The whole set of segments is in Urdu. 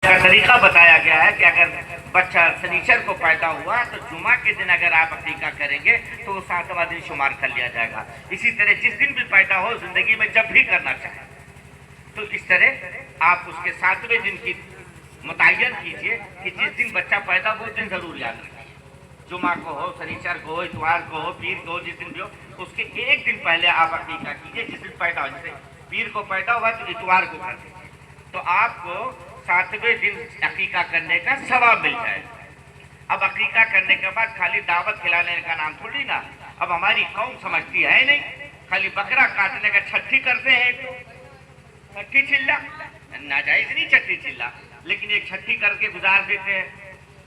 کا طریقہ بتایا گیا ہے کہ اگر بچہ سنیچر کو پیدا ہوا تو جمعہ کے دن اگر آپ عقیقہ کریں گے تو وہ 7واں دن شمار کر لیا جائے گا. اسی طرح جس دن بھی پیدا ہو زندگی میں جب بھی کرنا چاہیں تو اس طرح آپ اس کے 7ویں دن کی متعین کیجئے کہ جس دن بچہ پیدا ہو وہ دن ضرور یاد رکھیے. جمعہ کو ہو، سنیچر کو ہو، اتوار کو ہو، پیر کو ہو، جس دن بھی ہو اس کے ایک دن پہلے آپ عقیقہ کیجئے. جس دن پیدا ہو، جیسے پیر کو پیدا ہوا تو اتوار کو کر دیجیے تو آپ کو 7ویں دن عقیقہ کرنے کا ثواب مل جائے. اب عقیقہ کرنے کے بعد خالی دعوت کھلانے کا نام تھوڑی نا. اب ہماری قوم سمجھتی ہے نہیں، خالی بکرا کاٹنے کا چھٹی کرتے ہیں. چھٹی چلا ناجائز نہیں، چھٹی چلا، لیکن ایک چھٹی کر کے گزار دیتے ہیں.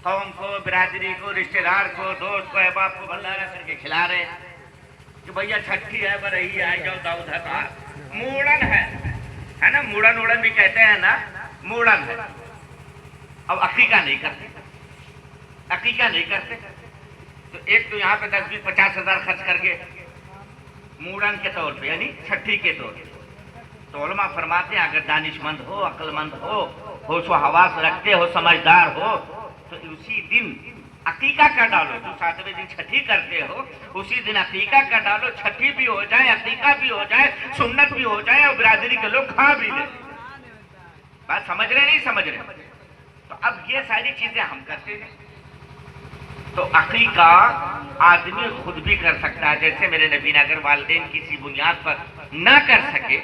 قوم کو، برادری کو، رشتہ دار کو، دوست کو، احباب کو بھنڈارا کر کے کھلا رہے کہ بھیا چھٹی ہے برہی آئے جاؤ داؤد ہے تو موڑن ہے نا. موڑن اوڑن بھی کہتے ہیں نا، موڑن ہے. اب عقیقہ نہیں کرتے، عقیقہ نہیں کرتے تو ایک تو یہاں پہ 10-20-50 ہزار خرچ کر کے موڑن کے طور پہ یعنی چھٹی کے طور پہ. تو علماء فرماتے ہیں اگر دانش مند ہو، عقل مند ہو، ہوش و حواس رکھتے ہو، سمجھدار ہو تو اسی دن عقیقہ کر ڈالو. جو 7ویں دن چھٹی کرتے ہو اسی دن عقیقہ کر ڈالو. چھٹی بھی ہو جائے، عقیقہ بھی ہو جائے، سنت بھی ہو جائے اور برادری کے لوگ کھا بھی لیں. بات سمجھ رہے نہیں سمجھ رہے؟ تو اب یہ ساری چیزیں ہم کرتے ہیں. تو عقیقہ آدمی خود بھی کر سکتا ہے. جیسے میرے نبی نے اگر والدین کسی بنیاد پر نہ کر سکے،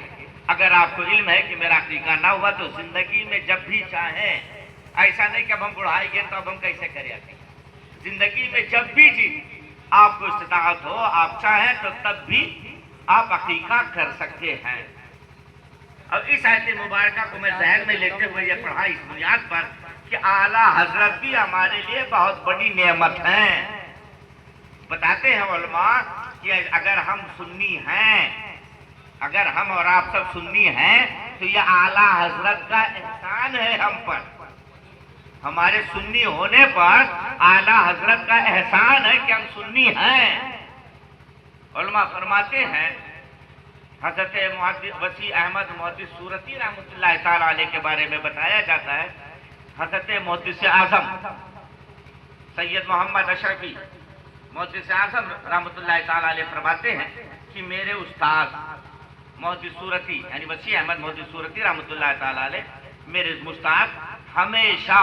اگر آپ کو علم ہے کہ میرا عقیقہ نہ ہوا تو زندگی میں جب بھی چاہیں، ایسا نہیں کہ اب ہم بڑھائی گئے تو اب ہم کیسے کریں عقیقہ. زندگی میں جب بھی آپ کو استطاعت ہو، آپ چاہیں تو تب بھی آپ عقیقہ کر سکتے ہیں. اب اس آیت مبارکہ کو میں ذہن میں لیتے ہوئے یہ پڑھا اس بنیاد پر کہ اعلیٰ حضرت بھی ہمارے لیے بہت بڑی نعمت ہیں. بتاتے ہیں علماء کہ اگر ہم سنی ہیں، اگر ہم اور آپ سب سنی ہیں تو یہ اعلیٰ حضرت کا احسان ہے ہم پر. ہمارے سنی ہونے پر اعلیٰ حضرت کا احسان ہے کہ ہم سنی ہیں. علماء فرماتے ہیں حضرت وسیع احمد محدث سورتی رحمۃ اللہ تعالی علیہ کے بارے میں بتایا جاتا ہے. حضرت محدث اعظم سید محمد اشرفی محدث اعظم رحمۃ اللہ تعالی علیہ فرماتے ہیں کہ میرے استاد محدث سورتی یعنی وسیع احمد محدث سورتی رحمۃ اللہ تعالی علیہ میرے استاد ہمیشہ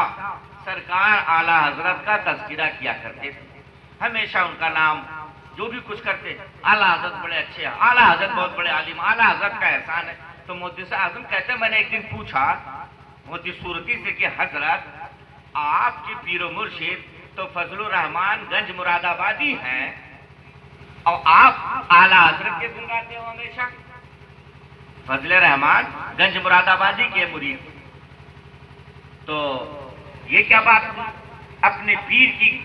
سرکار اعلیٰ حضرت کا تذکرہ کیا کرتے تھے. ہمیشہ ان کا نام جو بھی کچھ کرتے اعلیٰ حضرت بڑے اچھے ہیں، اعلیٰ حضرت بہت بڑے عالم، اعلیٰ حضرت کا احسان ہے. تو محدث اعظم کہتے ہیں میں نے ایک دن پوچھا محدث سورتی سے کہ حضرت آپ کی پیر و مرشد تو فضل الرحمان گنج مراد آبادی ہیں اور آپ اعلیٰ حضرت کے گن گاتے ہو ہمیشہ. فضل الرحمان گنج مراد آبادی کے مرید، تو یہ کیا بات؟ اپنے پیر کی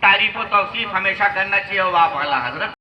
تعریف و توصیف ہمیشہ کرنا چاہیے اور آپ اعلیٰ حضرت